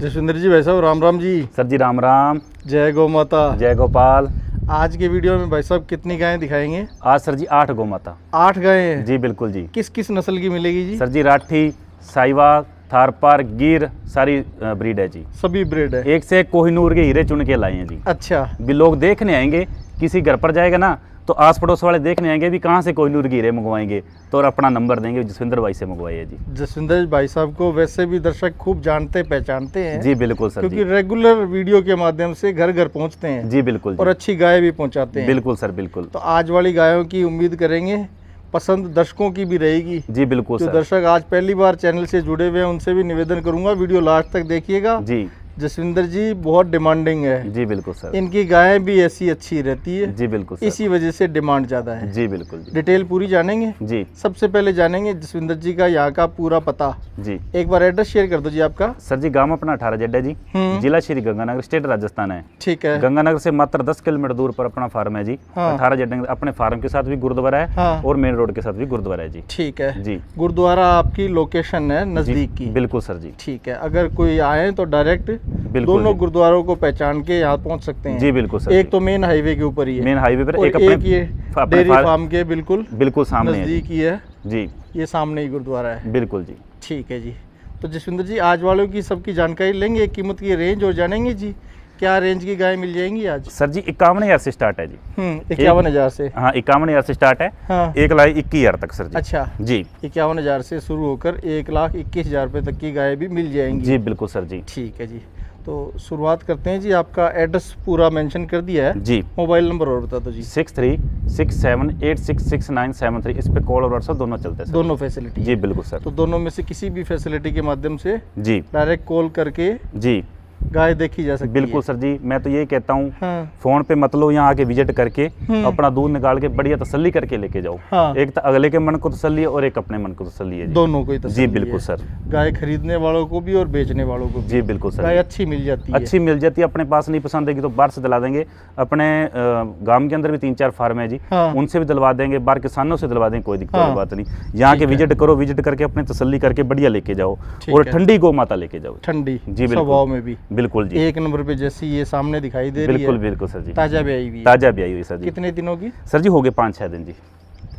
जसविंदर जी भाई साहब राम राम जी। सर जी राम राम। जय गौ माता। जय गोपाल। आज के वीडियो में भाई साहब कितनी गायें दिखाएंगे? आज सर जी 8 गौ माता। 8 गायें हैं जी बिल्कुल जी। किस किस नस्ल की मिलेगी जी? सर जी राठी, साहिवाल, थारपार, गिर सारी ब्रीड है जी। सभी ब्रीड है। एक से एक कोहिनूर के हीरे चुन के लाए हैं जी। अच्छा। भी लोग देखने आएंगे, किसी घर पर जाएगा ना तो आस पड़ोस वाले देखने आएंगे भी कहाँ से कोहिनूर के हीरे मंगवाएंगे तो और अपना नंबर देंगे, जसविंदर भाई से मंगवाइए जी। जसविंदर भाई साहब को वैसे भी दर्शक खूब जानते पहचानते हैं जी बिल्कुल सर क्योंकि जी। रेगुलर वीडियो के माध्यम से घर घर पहुंचते हैं जी बिल्कुल और जी। अच्छी गाय भी पहुंचाते हैं। बिल्कुल सर बिल्कुल। तो आज वाली गायों की उम्मीद करेंगे पसंद दर्शकों की भी रहेगी। जी बिल्कुल जो सर। दर्शक आज पहली बार चैनल से जुड़े हुए हैं उनसे भी निवेदन करूंगा वीडियो लास्ट तक देखिएगा। जी जसविंदर जी बहुत डिमांडिंग है। जी बिल्कुल सर। इनकी गायें भी ऐसी अच्छी रहती है। जी बिल्कुल सर। इसी वजह से डिमांड ज़्यादा है। जी बिल्कुल जी। डिटेल पूरी जानेंगे। जी सबसे पहले जानेंगे जसविंदर जी का यहाँ का पूरा पता। जी। एक बार एड्रेस शेयर कर दो जी आपका। सर जी गांव अपना 18 जड्डा जी, जिला श्री गंगानगर, स्टेट राजस्थान है। ठीक है। गंगानगर से मात्र 10 किलोमीटर दूर पर अपना फार्म है जी। हाँ। 18 जड्डा अपने फार्म के साथ भी गुरुद्वारा है। हाँ। और मेन रोड के साथ भी गुरुद्वारा है जी। ठीक है जी गुरुद्वारा आपकी लोकेशन है नज़दीक की। बिल्कुल सर जी। ठीक है अगर कोई आए तो डायरेक्ट बिल्कुल दोनों जी। गुरुद्वारों को पहचान के यहाँ पहुँच सकते हैं। जी बिल्कुल सर। एक तो मेन हाईवे के ऊपर ही है। मेन हाईवे पर और एक अपने ये अपने डेयरी फार्म के बिल्कुल बिल्कुल सामने है नज़दीक ही है। जी। ये सामने ही गुरुद्वारा है। बिल्कुल जी। ठीक है जी। तो जसविंदर जी आज वालों की सबकी जानकारी लेंगे, कीमत की रेंज और जानेंगे जी क्या रेंज की गाय मिल जाएंगी आज? सर जी 51,000 से स्टार्ट है जी। 51,000 से। हाँ 51,000 से स्टार्ट है। हाँ। 1,21,000 तक सर जी। अच्छा जी 51,000 से शुरू होकर 1,21,000 रुपये तक की गाय भी मिल जाएंगी। जी बिल्कुल सर जी। ठीक है जी। तो शुरुआत करते हैं जी। आपका एड्रेस पूरा मेंशन कर दिया है जी। मोबाइल नंबर और बता दो जी। 6367866973 इस पे कॉल और व्हाट्सएप दोनों चलते हैं सर। दोनों फैसिलिटी? जी बिल्कुल सर। तो दोनों में से किसी भी फैसिलिटी के माध्यम से जी डायरेक्ट कॉल करके जी गाय देखी जा सकती बिल्कुल है। सर जी। मैं तो यही कहता हूँ हाँ। फोन पे मत लो, यहाँ आके विजिट करके अपना दूध निकाल के बढ़िया तसल्ली करके लेके जाओ। हाँ। एक तो अगले के मन को तसल्ली है और एक अपने मन को तसल्ली है जी। दोनों को ही जी तसल्ली बिल्कुल है। सर। गाय खरीदने वालों को भी और बेचने वालों को भी। जी बिल्कुल सर। गाय अच्छी मिल जाती है। अच्छी मिल जाती है। अपने पास नहीं पसंद आएगी तो बाहर से दिला देंगे। अपने गांव के अंदर भी 3-4 फार्म है जी। हाँ। उनसे भी दिलवा देंगे, बाहर किसानों से दिलवा देंगे, कोई दिक्कत हाँ। वाली बात नहीं। यहाँ के विजिट करो, विजिट करके अपने तसल्ली करके बढ़िया लेके जाओ और है। ठंडी गौ माता लेके जाओ। ठंडी जी बिल्कुल। स्वभाव में भी बिल्कुल जी। एक नंबर पे जैसी ये सामने दिखाई दे रही बिल्कुल है। बिल्कुल सर जी। ताजा ब्याई हुई है। ताजा भी आई हुई सर जी। कितने दिनों की? सर जी हो गए 5-6 दिन जी।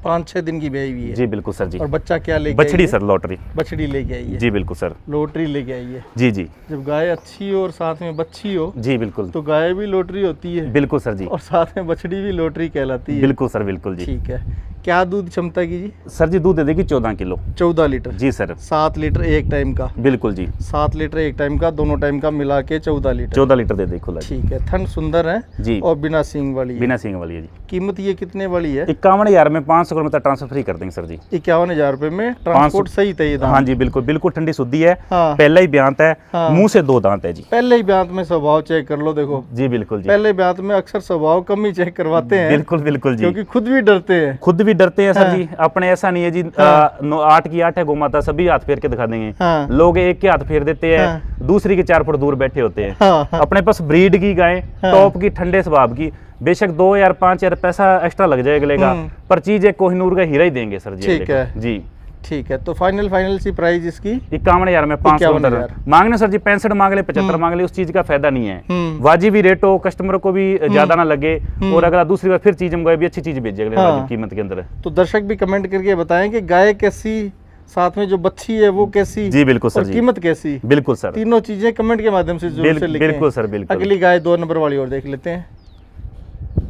5-6 दिन की ब्याई हुई है। जी बिल्कुल सर जी। और बच्चा क्या लेके बछड़ी आई है? Sir lottery. बछड़ी लेके आई है। जी बिल्कुल सर। लोटरी लेके आई है। जी जी जब गाय अच्छी हो और साथ में बच्ची हो जी बिल्कुल। तो गाय भी लोटरी होती है बिल्कुल सर जी। और साथ में बछड़ी भी लोटरी कहलाती है। बिल्कुल सर बिल्कुल जी। ठीक है। क्या दूध क्षमता की जी? सर जी दूध दे देगी 14 किलो। 14 लीटर? जी सर। 7 लीटर एक टाइम का? बिल्कुल जी। 7 लीटर एक टाइम का, दोनों टाइम का मिला के 14 लीटर। 14 लीटर दे दे खुला जी। ठीक है। थन सुंदर है जी। और बिना सींग वाली है। बिना सींग वाली है जी। कीमत ये कितने वाली है? 51,000 में 500 किलोमीटर ट्रांसफर फ्री कर देंगे सर जी। 51,000 रुपए में ट्रांसपोर्ट सही तय दाम? हाँ जी बिल्कुल बिल्कुल ठंडी शुद्धि है। हाँ। पहला ही ब्यांत है। हाँ। मुंह से 2 दांत है जी। पहले ही ब्यांत में स्वभाव चेक कर लो। देखो जी बिल्कुल जी। पहले ब्यांत में अक्सर स्वभाव कम ही चेक करवाते हैं। बिल्कुल बिल्कुल जी। क्योंकि खुद भी डरते हैं। खुद भी डरते हैं सर हाँ। जी। अपने ऐसा नहीं है जी। हाँ। 8 की 8 है गौ माता, सभी हाथ फेर के दिखा देंगे। हाँ। लोग एक के हाथ फेर देते हैं। हाँ। दूसरी के 4 फुट दूर बैठे होते हैं। हाँ, हाँ। अपने पास ब्रीड की गाय हाँ। टॉप की ठंडे स्वभाव की, बेशक 2,000-5,000 पैसा एक्स्ट्रा लग जाएगा लेगा, पर चीज एक कोहिनूर का हीरा ही देंगे सर जी। ठीक है जी ठीक है। तो फाइनल सी प्राइस इसकी 51,000 में 500 51,000 मांगने सर जी। 65 मांग ले, 75 मांग ले, उस चीज का फायदा नहीं है। वाजिबी रेट हो, कस्टमर को भी ज्यादा ना लगे और अगला दूसरी बार फिर चीज मंगवाए भी अच्छी चीज भेजिए हाँ। कीमत के अंदर। तो दर्शक भी कमेंट करके बताएं कि गाय कैसी, साथ में जो बच्ची है वो कैसी। जी बिल्कुल सर और जी। कीमत कैसी। बिल्कुल सर। तीनों चीजें कमेंट के माध्यम से जरूर से लिखें। बिल्कुल सर बिल्कुल। अगली गाय 2 नंबर वाली और देख लेते हैं।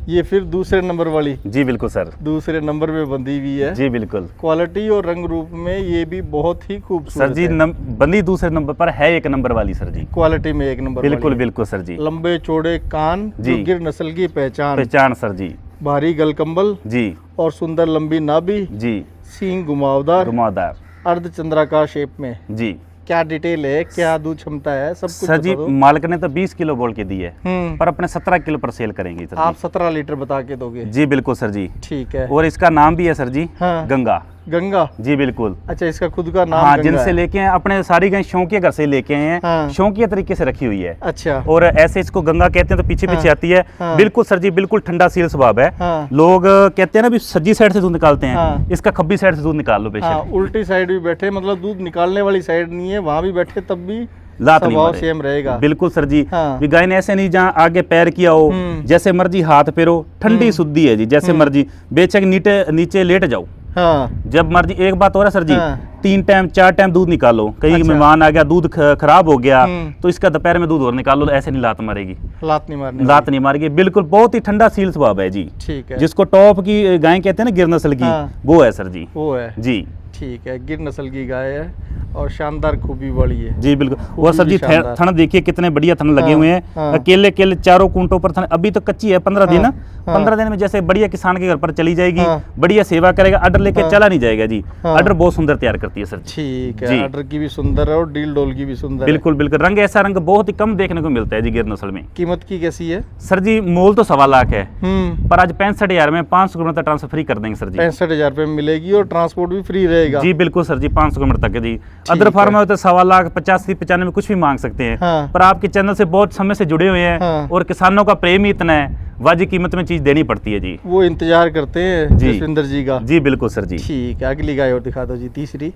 ये फिर दूसरे नंबर वाली। जी बिल्कुल सर। दूसरे नंबर पे बंधी हुई है। जी बिल्कुल। क्वालिटी और रंग रूप में ये भी बहुत ही खूबसूरत सर जी है। बंदी दूसरे नंबर पर है, 1 नंबर वाली सर जी। क्वालिटी में 1 नंबर बिल्कुल वाली है। बिल्कुल सर जी। लंबे चौड़े कान, जी। जो गिर नस्ल की पहचान सर जी। भारी गलकंबल जी और सुंदर लंबी नाभि, जी सींग घुमावदार, घुमावदार अर्धचंद्राकार शेप में। जी। क्या डिटेल है, क्या दूध क्षमता है, सब कुछ सर जी बता दो। मालिक ने तो 20 किलो बोल के दी है, हम्म। पर अपने 17 किलो पर सेल करेंगे सर आप जी। 17 लीटर बता के दोगे? जी बिल्कुल सर जी। ठीक है। और इसका नाम भी है सर जी हाँ। गंगा। गंगा? जी बिल्कुल। अच्छा, इसका खुद का नाम हाँ, गंगा जिनसे है। लेके आए अपने सारी गाय शौकिया घर से लेके आए हैं। हाँ। शौकिया तरीके से रखी हुई है। अच्छा। और ऐसे इसको गंगा कहते हैं तो पीछे पीछे हाँ। आती है। हाँ। बिल्कुल सर जी बिल्कुल ठंडा सील स्वभाव है। हाँ। लोग कहते हैं ना भी सज्जी साइड से दूध निकालते हैं। हाँ। इसका खब्बी साइड से दूध निकाल लो हाँ, बेशक। उल्टी साइड भी बैठे, मतलब दूध निकालने वाली साइड नहीं है, वहाँ भी बैठे तब भी लात नहीं स्वभाव मारे। सेम रहेगा। बिल्कुल सर जी। हाँ। भी गाय ने ऐसे नहीं जहाँ आगे पैर किया हो, जैसे मर्जी हाथ फेरो, ठंडी शुद्धि है जी, जैसे मर्जी बेचक नीचे लेट जाओ, हाँ जब मर्जी। एक बात और है सर जी, हाँ। 3 टाइम 4 टाइम दूध निकालो, कहीं अच्छा। मेहमान आ गया, दूध खराब हो गया तो इसका दोपहर में दूध और निकालो, ऐसे नहीं लात मारेगी, लात नहीं मारने लात नहीं मारेगी। बिल्कुल बहुत ही ठंडा सील स्वभाव है जी, ठीक है। जिसको टॉप की गाय कहते हैं ना, गिर नस्ल की, हाँ। वो है सर जी। वो है जी ठीक है, गिर नस्ल की गाय है और शानदार खूबी वाली है। जी बिल्कुल। और सर जी भी शानदार। थन देखिए कितने बढ़िया थन लगे हाँ, हुए हैं, हाँ। अकेले अकेले चारों कुंटों पर थन। अभी तो कच्ची है, 15 दिन, हाँ, हाँ। 15 दिन में जैसे बढ़िया किसान के घर पर चली जाएगी, हाँ। बढ़िया सेवा करेगा, अडर लेके हाँ। चला नहीं जाएगा जी। हाँ। अडर बहुत सुंदर तैयार करती है सर जी। ठीक जी। है, ऑर्डर की भी सुंदर है और डील डोल की भी सुंदर बिल्कुल बिल्कुल। रंग ऐसा रंग बहुत ही कम देखने को मिलता है जी गिर नस्ल में। है। कीमत की कैसी है? सर जी मोल तो 1.25 लाख है, हम्म, पर आज 65,000 में 500 किलोमीटर ट्रांसफर फ्री कर देंगे सर जी। 65,000 रुपये में मिलेगी और ट्रांसपोर्ट भी फ्री रहेगा। जी बिल्कुल सर जी, 500 किलोमीटर तक है जी। अदर फार्म में तो 1.25 लाख 85-95 कुछ भी मांग सकते हैं, हाँ। पर आपके चैनल से बहुत समय से जुड़े हुए हैं हाँ। और किसानों का प्रेम ही इतना है, वाजिब कीमत में चीज़ देनी पड़ती है जी। वो इंतजार करते हैं जी। जसविंदर जी का। जी बिल्कुल सर जी। ठीक है, अगली गाय और दिखा दो जी, तीसरी।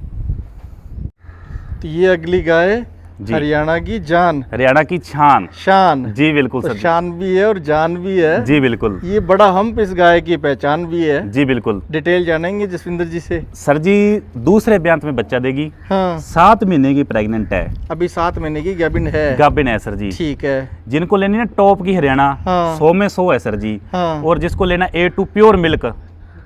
तो ये अगली गाय जी। हरियाणा की जान, हरियाणा की शान। शान। जी बिल्कुल तो सर जी। शान भी है और जान भी है। जी बिल्कुल। ये बड़ा हम्प इस गाय की पहचान भी है। जी बिल्कुल डिटेल जानेंगे जसविंदर जी से। सर जी, दूसरे ब्यांत में बच्चा देगी, हाँ, 7 महीने की प्रेग्नेंट है, अभी 7 महीने की गैबिन है। गाभिन है सर जी। ठीक है। जिनको लेनी है टॉप की हरियाणा, हाँ। 100 में 100 है सर जी। हाँ। और जिसको लेना A2 प्योर मिल्क,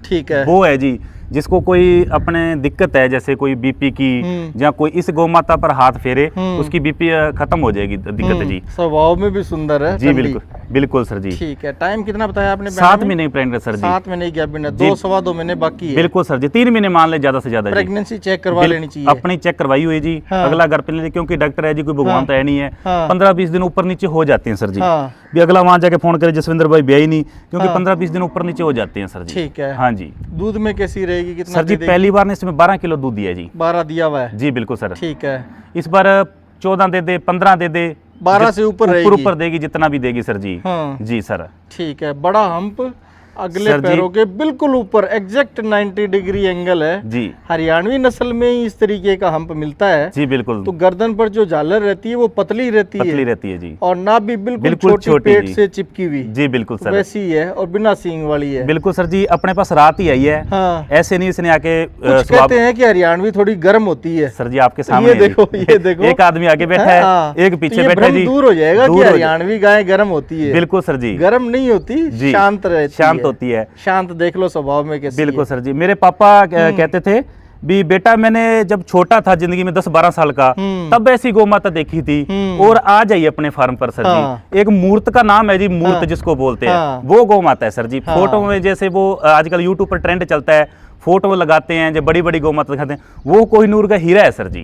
ठीक है। वो है जी। जिसको कोई अपने दिक्कत है, जैसे कोई बीपी की, या कोई इस गौ माता पर हाथ फेरे, उसकी बीपी खत्म हो जाएगी दिक्कत है जी। स्वभाव में भी सुंदर है। जी ठंडी। बिल्कुल बिल्कुल सर जी। ठीक है। टाइम कितना बताया आपने? 7 महीने की प्रेग्नेंट सर जी। 7 महीने की गैबिन है, जी। 2 सवा 2 महीने बाकी है। बिल्कुल सर जी, 3 महीने मान ले ज्यादा से ज्यादा जी। प्रेगनेंसी चेक करवा लेनी चाहिए। अपनी चेक करवाई हुई है जी। हाँ। अगला घर पे ले, क्योंकि डॉक्टर है जी, कोई भगवान हाँ। तो है नहीं है। हाँ। 15-20 दिन ऊपर नीचे हो जाते हैं सर जी। हाँ। भी अगला वहां जाके फोन करे जसविंदर भाई ब्याह ही नहीं, क्योंकि हाँ। 15-20 दिन ऊपर नीचे हो जाते हैं सर जी। ठीक है। हाँ जी। दूध में कैसी रहेगी? कितना सर जी दे देगी? पहली बार ने इसमें 12 किलो दूध दिया जी। 12 दिया हुआ है। जी बिल्कुल सर। ठीक है। इस बार 14 दे दे, 15 दे दे, 12 से ऊपर रहेगी। ऊपर देगी, जितना भी देगी सर जी। हाँ। जी सर। ठीक है। बड़ा हम्प अगले सर जी। पैरों के बिल्कुल ऊपर, एग्जैक्ट 90 डिग्री एंगल है। जी हरियाणवी नस्ल में ही इस तरीके का हम्प मिलता है। जी बिल्कुल। तो गर्दन पर जो झालर रहती है वो पतली रहती पतली है रहती है जी। और नाभि बिल्कुल बिल्कुल छोटी छोटी पेट जी। से चिपकी हुई। जी बिल्कुल तो सर। वैसी ही है और बिना सींग वाली है। बिल्कुल सर जी, अपने पास रात ही आई है। हाँ। ऐसे नहीं इसने आके कुछ कहते हैं कि हरियाणवी थोड़ी गर्म होती है। सर जी आपके सामने ये है जी। देखो, ये देखो। एक आदमी आगे बैठा है, हाँ। एक तो पीछे ये बैठा है भ्रम जी। दूर हो जाएगा कि दूर हो हरियाणवी गाय गर्म होती है। बिल्कुल सर जी। गर्म नहीं होती, जी। शांत रहती शांत है। होती है। शांत देख लो स्वभाव में कैसी बिल्कुल है। सर जी। मेरे पापा कहते थे भी बेटा, मैंने जब छोटा था जिंदगी में 10-12 साल का, तब ऐसी गौ माता देखी थी और आ जाइए अपने फार्म पर सर हाँ। जी। एक मूर्त का नाम है जी, मूर्त हाँ। जिसको बोलते हैं, हाँ। वो गौ माता है सर जी। हाँ। फोटो में जैसे वो आजकल यूट्यूब पर ट्रेंड चलता है, फोटो लगाते हैं जो बड़ी बड़ी गौ माता दिखाते हैं, वो कोहिनूर का हीरा है सर जी।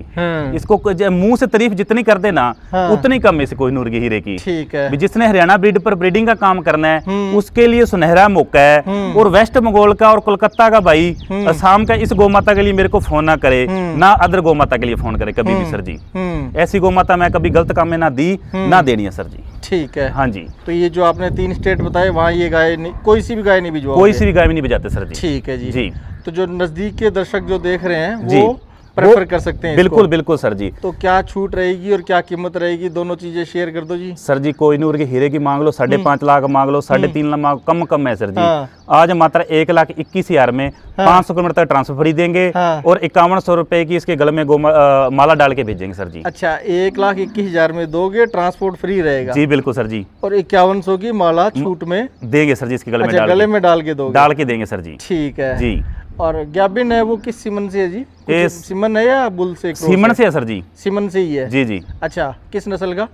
इसको मुंह से तारीफ जितनी कर देना, हाँ। उतनी कम है इस कोहिनूर के हीरे की। ठीक है। भी जिसने हरियाणा ब्रीड पर ब्रीडिंग का काम करना है, उसके लिए सुनहरा मौका है। और वेस्ट बंगाल का और कोलकाता का भाई असम का इस गौ माता के लिए मेरे को फोन ना करे, ना अदर गौ माता के लिए फोन करे कभी भी सर जी। ऐसी गौ माता मैं कभी गलत काम में ना दी, ना देनी है सर जी। ठीक है। हाँ जी। तो ये जो आपने 3 स्टेट बताए, वहाँ ये गाय नहीं, कोई सी भी गाय नहीं भिजवा? कोई सी भी गाय भी नहीं बजाते सर जी। ठीक है जी। जी। तो जो नजदीक के दर्शक जो देख रहे हैं जी। वो प्रेफर कर सकते हैं बिल्कुल इसको। बिल्कुल सर जी। तो क्या छूट रहेगी और क्या कीमत रहेगी, दोनों चीजें शेयर कर दो जी। सर जी कोहिनूर के हीरे की मांग लो 5.5 लाख मांग लो, 3.5 लाख मांग, कम है सर जी। हाँ। आज मात्र 1,21,000 में 500 किलोमीटर तक ट्रांसफर फ्री देंगे। हाँ। और 5100 रुपए की इसके गले में माला डाल के भेजेंगे सर जी। अच्छा, 1,21,000 में दोगे, ट्रांसपोर्ट फ्री रहेगा। जी बिल्कुल सर जी। और 5100 की माला छूट में देंगे सर जी, इसके गले में अच्छा, गले में डाल के दोगे? डाल के देंगे सर जी। ठीक है जी। और गैबिन है वो किस सीमन से है जी? ये सीमन है या बुल से? सीमन से है सर जी। सीमन से ही है। जी जी। अच्छा, किस नस्ल का?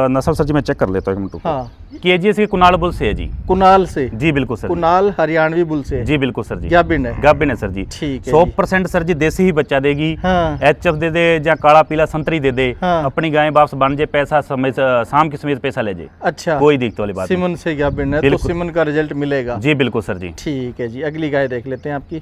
नस्ल सर जी मैं चेक कर लेता हूँ एक मिनट। हाँ। केजीएस के कुनाल बुल से है जी। कुनाल से? जी बिल्कुल सर जी। कुनाल हरियाणवी बुल से? जी बिल्कुल सर जी। गैबिन है? गाभिन है सर जी। ठीक है। 100% सर जी देसी ही बच्चा देगी। हाँ। HF दे दे या काला पीला संतरी दे दे, हाँ। अपनी गाय वापस बन जाए, पैसा समय शाम के समेत पैसा ले जाए। अच्छा, कोई दिक्कत वाली बात नहीं। सीमन से गैबिन है तो बिल्कुल। सीमन का रिजल्ट मिलेगा। जी बिल्कुल सर जी। ठीक है जी। अगली गाय देख लेते हैं आपकी।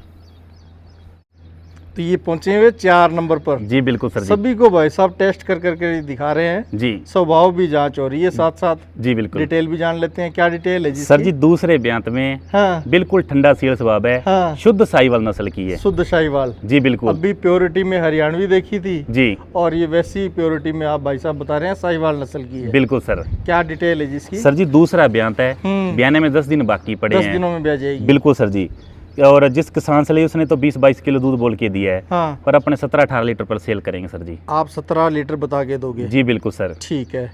तो ये पहुंचे हुए 4 नंबर पर। जी बिल्कुल सर जी। सभी को भाई साहब टेस्ट कर करके दिखा रहे हैं जी। स्वभाव भी जांच हो रही है, साथ साथ जी बिल्कुल। डिटेल भी जान लेते हैं। क्या डिटेल है जी सर जी दूसरे ब्यांत में हाँ बिल्कुल ठंडा सील स्वभाव है, हाँ शुद्ध साहिवाल नस्ल की है। शुद्ध शाहीवाल। जी बिल्कुल। अभी प्योरिटी में हरियाणवी देखी थी जी और ये वैसी प्योरिटी में आप भाई साहब बता रहे हैं साहिवाल नस्ल की है। बिल्कुल सर। क्या डिटेल है जिसकी? सर जी दूसरा ब्यांत है, ब्याने में 10 दिन बाकी पड़े 10 हैं। दिनों में ब्याह जाएगी। बिल्कुल सर जी। और जिस किसान से ली उसने तो 20-22 किलो दूध बोल के दिया है, हाँ पर अपने 17-18 लीटर पर सेल करेंगे सर जी। आप 17 लीटर बता के दोगे? जी बिल्कुल सर। ठीक है।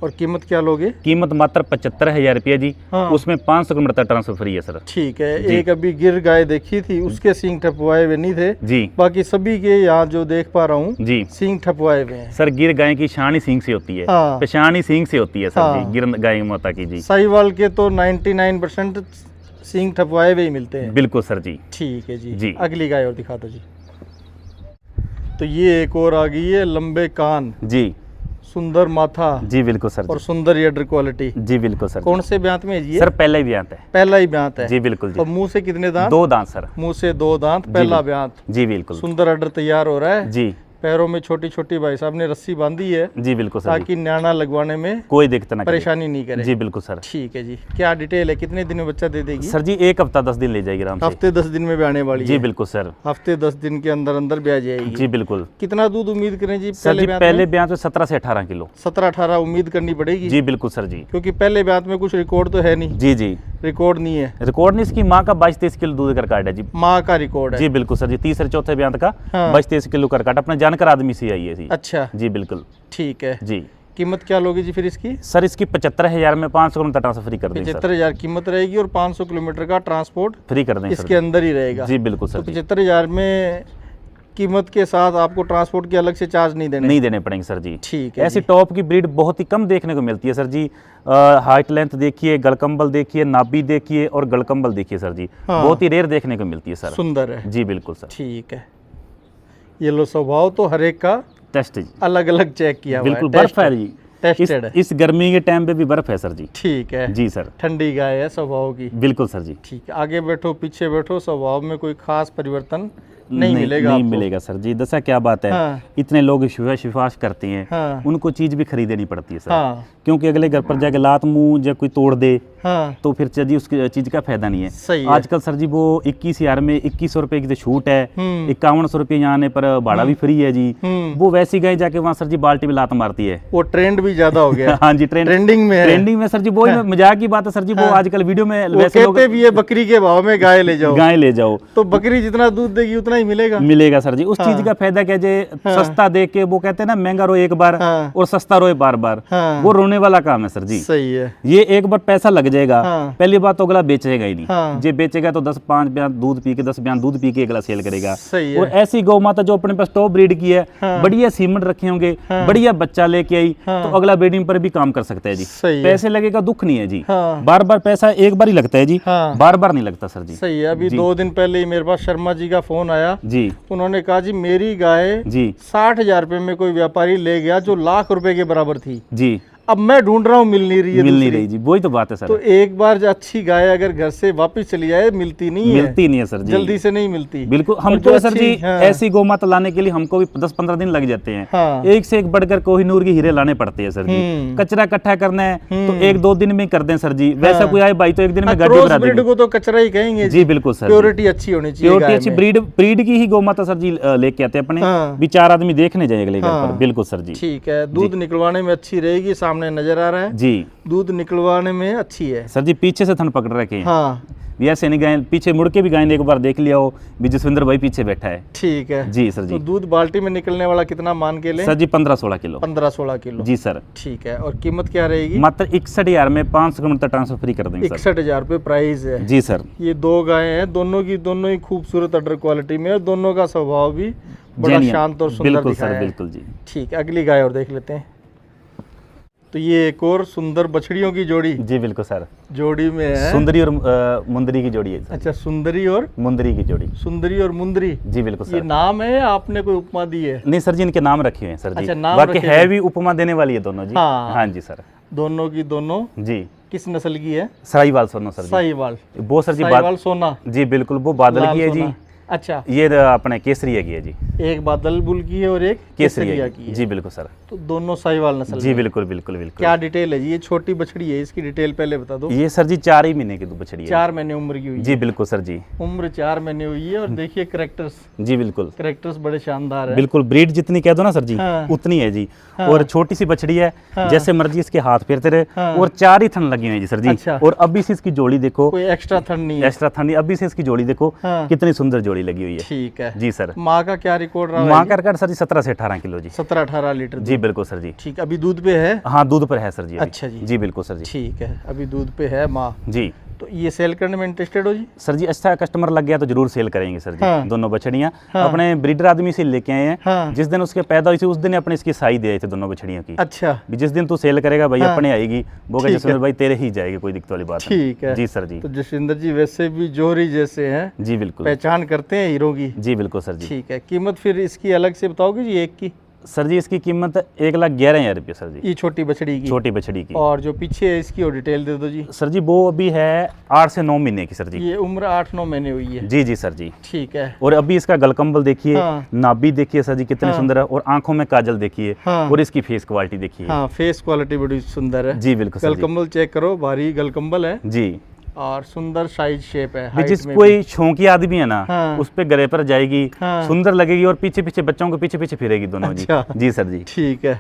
और कीमत क्या लोगे? कीमत मात्र 75,000 रुपया जी। हाँ। उसमें 500 किलोमीटर ट्रांसफर फ्री है सर। ठीक है। जी। एक अभी गिर गाय देखी थी, उसके सींग ठपवाए हुए नहीं थे, जी बाकी सभी के यहाँ जो देख पा रहा हूँ जी। सींग ठपवाए हुए हैं। सर गिर गाय की शान ही सींग से होती है, हाँ। पेशान ही सींग से होती है सर हाँ। जी, गिर गाय माता की जी। साहिवाल के तो 99% सींग ठपवाए हुए ही मिलते हैं। बिल्कुल सर जी। ठीक है जी। जी। अगली गाय और दिखा दो जी। तो ये एक और आ गई है, लंबे कान, जी सुंदर माथा जी बिल्कुल सर और जी। सुंदर ईयर क्वालिटी। जी बिल्कुल सर। कौन से ब्यांत में है जी ये? सर पहला ही ब्यांत है। पहला ही ब्यांत है। जी बिल्कुल जी। और मुंह से कितने दांत? 2 दांत सर। मुंह से 2 दांत, पहला ब्यांत। जी बिल्कुल। सुंदर अडर तैयार हो रहा है। जी पैरों में छोटी छोटी भाई साहब ने रस्सी बांधी है जी बिल्कुल सर जी। ताकि न्याणा लगवाने में कोई दिक्कत ना करे। परेशानी नहीं करे। जी बिल्कुल सर। ठीक है जी। क्या डिटेल है, कितने दिन में बच्चा दे देगी? सर जी 1 हफ्ता 10 दिन ले जाएगी आराम से। हफ्ते 10 दिन में भी आने वाली जी है। बिल्कुल सर। हफ्ते 10 दिन के अंदर अंदर ब्याह जाएगी। जी बिल्कुल। कितना दूध उम्मीद करें जी सर जी ब्याह पहले में? ब्यांत में 17 से 18 किलो। 17-18 उम्मीद करनी पड़ेगी। जी बिल्कुल सर जी। क्योंकि पहले ब्याह में कुछ रिकॉर्ड तो है नहीं। जी जी। रिकॉर्ड नहीं है। रिकॉर्ड नहीं, इसकी माँ का 22-23 किलो दूध का रिकॉर्ड है जी। माँ का रिकॉर्ड है। जी बिल्कुल सर जी। तीसरे चौथे ब्यांत का हाँ। 22-23 किलो का रिकॉर्ड अपने जानकार आदमी से आई है जी। अच्छा जी बिल्कुल। ठीक है। जी कीमत क्या लोगे जी फिर इसकी? सर इसकी 75,000 में 500 किलोमीटर ट्रांसफर फ्री कर देंगे सर। 75,000 कीमत रहेगी और 500 किलोमीटर का ट्रांसपोर्ट फ्री कर देंगे इसके सर। अंदर ही रहेगा। जी बिल्कुल सर तो जी। 75,000 में कीमत के साथ आपको ट्रांसपोर्ट के अलग से चार्ज नहीं देने? नहीं देने पड़ेंगे सर जी। ठीक है ऐसी जी। टॉप की ब्रीड बहुत ही कम देखने को मिलती है सर जी। हाइट लेंथ देखिए, गलकंबल देखिए, नाभि देखिए और गलकंबल देखिए सर जी। हाँ। बहुत ही रेयर देखने को मिलती है सर। सुंदर है। जी बिल्कुल सर। ठीक है। ये लो स्वभाव तो हर एक का टेस्ट जी अलग अलग चेक किया हुआ है। बिल्कुल बर्फ है जी। टेस्टेड है। इस गर्मी के टाइम पे भी बर्फ है सर जी। ठीक है जी सर। ठंडी गाय है स्वभाव की। बिल्कुल सर जी। ठीक है। आगे बैठो पीछे बैठो, स्वभाव में कोई खास परिवर्तन नहीं मिलेगा नहीं आपको। मिलेगा सर जी। दसा क्या बात है, हाँ। इतने लोग विश्वास करते हैं, हाँ। उनको चीज भी खरीदनी पड़ती है सर। हाँ। क्योंकि अगले घर पर जाके लात मुंह या कोई तोड़ दे हाँ तो फिर जी उसकी चीज का फायदा नहीं है। सही है। आजकल सर जी वो 21,000 में 2100 रुपए की तो छूट है, 5100 रुपये यहाँ आने पर भाड़ा भी फ्री है जी। वो वैसी गाय जाके वहाँ सर जी बाल्टी में लात मारती है। वो ट्रेंड भी ज्यादा हो गया। हाँ जी ट्रेंडिंग में है। ट्रेंडिंग में सर जी। वो मजाक की बात है सर जी। वो आजकल वीडियो में वो वैसे लोग कहते भी है बकरी के भाव में गाय ले जाओ। गाय ले जाओ तो बकरी जितना दूध देगी उतना ही मिलेगा। मिलेगा सर जी। उस चीज का फायदा क्या जे सस्ता दे के वो कहते हैं ना महंगा रोए एक बार हाँ। और सस्ता रोए बार बार। हाँ। वो रोने वाला काम है सर जी। सही है। ये एक बार पैसा लग जाएगा, हाँ। पहली बात तो अगला बेचेगा ही नहीं। हाँ। जे बेचेगा तो 10-5 बयान दूध पी के 10 बयान दूध पी के अगला सेल करेगा। सही है। और ऐसी गौ माता जो अपने पास टॉप ब्रीड की है, हाँ। बढ़िया सीमेंट रखे होंगे, बढ़िया बच्चा लेके आई तो अगला ब्रीडिंग पर भी काम कर सकता है जी। सही है। पैसे लगेगा दुख नहीं है जी। हाँ। बार बार पैसा एक बार ही लगता है जी, हाँ। बार बार नहीं लगता सर जी। सही है। अभी 2 दिन पहले ही मेरे पास शर्मा जी का फोन आया। जी उन्होंने कहा जी मेरी गाय जी 60,000 रुपए में कोई व्यापारी ले गया जो लाख रुपए के बराबर थी। जी। अब मैं ढूंढ रहा हूँ, मिल नहीं रही है मिल नहीं दूसरी। रही जी, वही तो बात है सर। तो एक बार जो अच्छी गाय अगर घर से वापस चली जाए मिलती नहीं है। मिलती नहीं है सर जी, जल्दी से नहीं मिलती। बिल्कुल। और हमको जो सर जी अच्छी- हाँ। ऐसी गौ माता लाने के लिए हमको भी 10-15 दिन लग जाते हैं। हाँ। एक से एक बढ़कर कोहिनूर की हीरे लाने पड़ते हैं सर जी। कचरा इकट्ठा करना है तो 1-2 दिन में कर दें सर जी। वैसा कोई आए भाई तो एक दिन में गाड़ी क्रॉस भरा ब्रीड देंगे। को तो कचरा ही कहेंगे जी बिल्कुल सर। प्योरिटी अच्छी होनी चाहिए। प्योरिटी गाय अच्छी में। ब्रीड की ही गौ माता सर जी लेके आते हैं अपने। हाँ। भी 4 आदमी देखने जाए अगले घर हाँ। पर। बिल्कुल सर जी। ठीक है। दूध निकलवाने में अच्छी रहेगी, सामने नजर आ रहा है। जी दूध निकलवाने में अच्छी है सर जी। पीछे से थन पकड़ रखे हैं। हाँ भी ऐसे नहीं गाय पीछे मुड़ के भी गाय ने एक बार देख लिया हो भी जसविंदर भाई पीछे बैठा है। ठीक है। जी सर जी। तो दूध बाल्टी में निकलने वाला कितना मान के ले? सर जी 15-16 किलो। 15-16 किलो। जी सर। ठीक है। और कीमत क्या रहेगी? मात्र 61,000 में 500 किलोमीटर ट्रांसफर फ्री कर देंगे सर। 61,000 रुपये प्राइस है। जी सर। ये 2 गायें हैं, दोनों की दोनों ही खूबसूरत अडर क्वालिटी में, और दोनों का स्वभाव भी बड़ा जेन्युइन। शांत और सुंदर बिल्कुल दिखाया सर, है। बिल्कुल जी। ठीक है। अगली गाय और देख लेते हैं। तो ये एक और सुंदर बछड़ियों की जोड़ी जी बिल्कुल सर। जोड़ी में है। सुंदरी और मुंदरी की जोड़ी है सर। अच्छा, सुंदरी और मुंदरी की जोड़ी। सुंदरी और मुंदरी। जी बिल्कुल ये सर। नाम है या आपने कोई उपमा दी है? नहीं सर जी, इनके नाम रखे हुए हैं सर जी। अच्छा, नाम बाकी रखे है हुए। भी उपमा देने वाली है दोनों जी। हाँ। हाँ जी सर। दोनों की दोनों जी। किस नस्ल की है? साहिवाल सोना सर जी। साहिवाल। वो सर जी साहिवाल सोना। जी बिल्कुल वो बादल लाल की है जी। सोना। अच्छा, ये अपने केसरिया की है जी। एक बादल बुल की है और एक केसरिया की है। जी बिल्कुल सर। तो दोनों साहिवाल नस्ल जी में। बिल्कुल बिल्कुल बिल्कुल। क्या डिटेल है जी? ये छोटी बछड़ी है, इसकी डिटेल पहले बता दो। ये सर जी 4 ही महीने की बछड़ी है। 4 महीने उम्र की हुई जी है। बिल्कुल सर जी। उम्र 4 महीने हुई है और देखिए करेक्टर्स, जी बिल्कुल करेक्टर्स बड़े शानदार है। बिल्कुल। ब्रीड जितनी कह दो ना सर जी, हाँ। उतनी है जी। हाँ। और छोटी सी बछड़ी है, हाँ। जैसे मर्जी इसके हाथ फेरते रहे। हाँ। और 4 ही थन लगी हुई है जी सर जी। अच्छा। और अभी से इसकी जोड़ी देखो, कोई एक्स्ट्रा थन नहीं है। एक्स्ट्रा थन अभी से इसकी जोड़ी देखो, हाँ। कितनी सुंदर जोड़ी लगी हुई है। ठीक है जी सर। माँ का क्या रिकॉर्ड रहा? माँ का रिकॉर्ड सर जी 17 से 18 किलो जी। 17-18 लीटर जी बिल्कुल सर जी। ठीक, अभी दूध पे है? हाँ दूध पर है सर जी अभी। अच्छा जी। जी बिल्कुल सर जी। ठीक है, अभी दूध पे है माँ। जी तो ये सेल करने में इंटरेस्टेड हो जी? सर जी, अच्छा कस्टमर लग गया तो जरूर सेल करेंगे सर जी। हाँ। दोनों बछड़ियाँ हाँ। अपने ब्रीडर आदमी से लेके आए हैं। हाँ। जिस दिन उसके पैदा हुई थी उस दिन अपने इसकी साई दे थे दोनों बछड़ियों की। अच्छा भी जिस दिन तू सेल करेगा भाई हाँ। अपने आएगी, वो ठीक जसविंदर है। भाई तेरे ही जाएगी, कोई दिक्कत वाली बात नहीं। ठीक है। जी सर जी। तो जसविंदर जी वैसे भी जोहरी जैसे हैं, जी बिल्कुल। पहचान करते हैं हीरो की। जी बिल्कुल सर जी। ठीक है, कीमत फिर इसकी अलग से बताओगे जी एक की? सर जी इसकी कीमत 1,11,000 रुपये सर जी, ये छोटी बछड़ी की। छोटी बछड़ी की। और जो पीछे है इसकी और डिटेल दे दो जी। सर जी वो अभी है 8 से 9 महीने की सर जी। ये उम्र 8-9 महीने हुई है। जी जी सर जी। ठीक है। और अभी इसका गलकंबल देखिए, हाँ। नाभि देखिए सर जी कितनी हाँ। सुंदर है। और आंखों में काजल देखिए। हाँ। और इसकी फेस क्वालिटी देखिए। हाँ, फेस क्वालिटी बड़ी सुंदर है। जी बिल्कुल सर जी। गलकंबल चेक करो, भारी गलकंबल है जी और सुंदर साइज शेप है। भी height जिस में कोई शौकी आदमी है ना, हाँ। उस पे गले पर जाएगी, हाँ। सुंदर लगेगी और पीछे पीछे बच्चों के पीछे पीछे फिरेगी दोनों अच्छा। जी सर जी। ठीक है।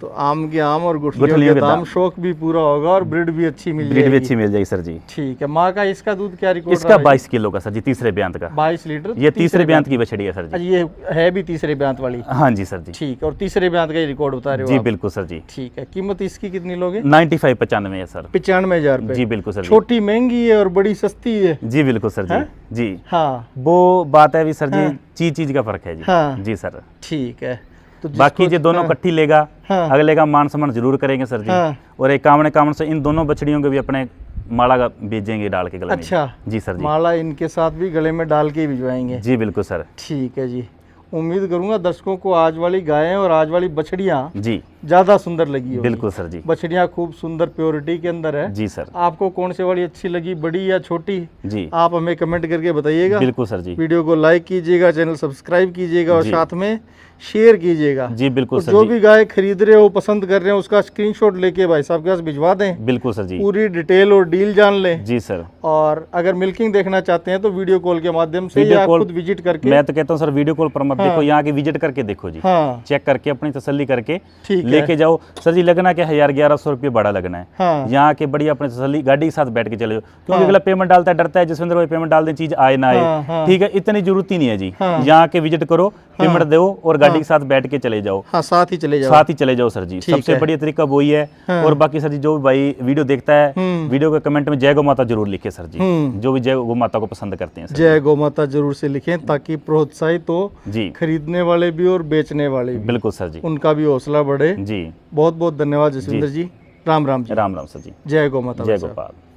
तो आम के आम और गुठलियों गुठलियों के के दाम, दाम। शौक भी पूरा होगा और ब्रीड भी अच्छी मिल ब्रीड भी जाएगी। अच्छी मिल जाएगी सर जी। ठीक है। माँ का इसका दूध क्या रिकॉर्ड इसका 22 किलो का सर जी, तीसरे ब्यांत का। 22 लीटर। ये तीसरे ब्यांत की बछड़ी है सर अच्छा, जी। ये है भी तीसरे ब्यांत वाली? हाँ जी सर जी। ठीक है। और तीसरे ब्यांत का ही रिकॉर्ड बता रहे हो जी आप? बिल्कुल सर जी। ठीक है। कीमत इसकी कितनी लोगे? 95-95 है सर। 95,000 रुपये। जी बिल्कुल सर जी। छोटी महंगी है और बड़ी सस्ती है। जी बिल्कुल सर जी। हैं? जी हाँ वो बात है भी सर जी, हाँ। चीज का फर्क है जी। हाँ। जी सर। ठीक है। तो बाकी जो दोनों हाँ, कट्ठी लेगा, हाँ। अगले का मान सम्मान जरूर करेंगे सर जी। हाँ। और एक कामण से इन दोनों बछड़ियों के भी अपने माला का भेजेंगे डाल के गले में। अच्छा जी सर जी। माला इनके साथ भी गले में डाल के भिजवाएंगे? जी बिल्कुल सर। ठीक है जी। उम्मीद करूंगा दर्शकों को आज वाली गायें और आज वाली बछड़ियाँ जी ज़्यादा सुंदर लगी होगी। बिल्कुल सर जी। बछड़ियाँ खूब सुंदर प्योरिटी के अंदर है। जी सर। आपको कौन से वाली अच्छी लगी, बड़ी या छोटी? जी आप हमें कमेंट करके बताइएगा। बिल्कुल सर जी। वीडियो को लाइक कीजिएगा, चैनल सब्सक्राइब कीजिएगा और जी। साथ में शेयर कीजिएगा। जी बिल्कुल और सर जो जी। भी गाय खरीद रहे हो, पसंद कर रहे हो, उसका स्क्रीनशॉट लेके भाई साहब के पास भिजवा दें। बिल्कुल सर जी। पूरी डिटेल और डील जान लें। जी सर। और अगर मिल्किंग देखना चाहते हैं तो वीडियो कॉल के माध्यम से वीडियो या कॉल- खुद विजिट करके। मैं तो कहता हूँ सर वीडियो कॉल पर मत हाँ। देखो, यहाँ के विजिट करके देखो जी। हाँ चेक करके अपनी तसल्ली करके ठीक है। लेके जाओ सर जी। लगना क्या 1,000-1,100 रुपये बड़ा लगना है। हाँ यहाँ के बढ़िया अपनी तसल्ली गाड़ी के साथ बैठ के चले जाओ, क्योंकि हाँ। अगला पेमेंट डालता है, डरता है जसविंदर भाई पेमेंट डाल दें चीज आए ना हाँ, आए। हाँ। ठीक है, इतनी जरूरत ही नहीं है जी। हाँ। यहाँ के विजिट करो, पेमेंट दो और गाड़ी हाँ। के साथ बैठ के चले जाओ, हाँ साथ ही चले जाओ। साथ ही चले जाओ सर जी। ठीक सबसे है। बढ़िया तरीका वही है। हाँ। और बाकी सर जी जो भी भाई वीडियो देखता है, हम्म। वीडियो के कमेंट में जय गौ माता जरूर लिखे सर जी। हम्म। जो भी जय गौ माता को पसंद करते हैं सर जय गौ माता जरूर से लिखें ताकि प्रोत्साहित हो जी। खरीदने वाले भी और बेचने वाले भी, बिल्कुल सर जी। उनका भी हौसला बढ़े। जी बहुत बहुत धन्यवाद जसविंदर जी। राम राम जी। राम राम सर जी। जय गौ माता। जय भाई साहब। गोपाल।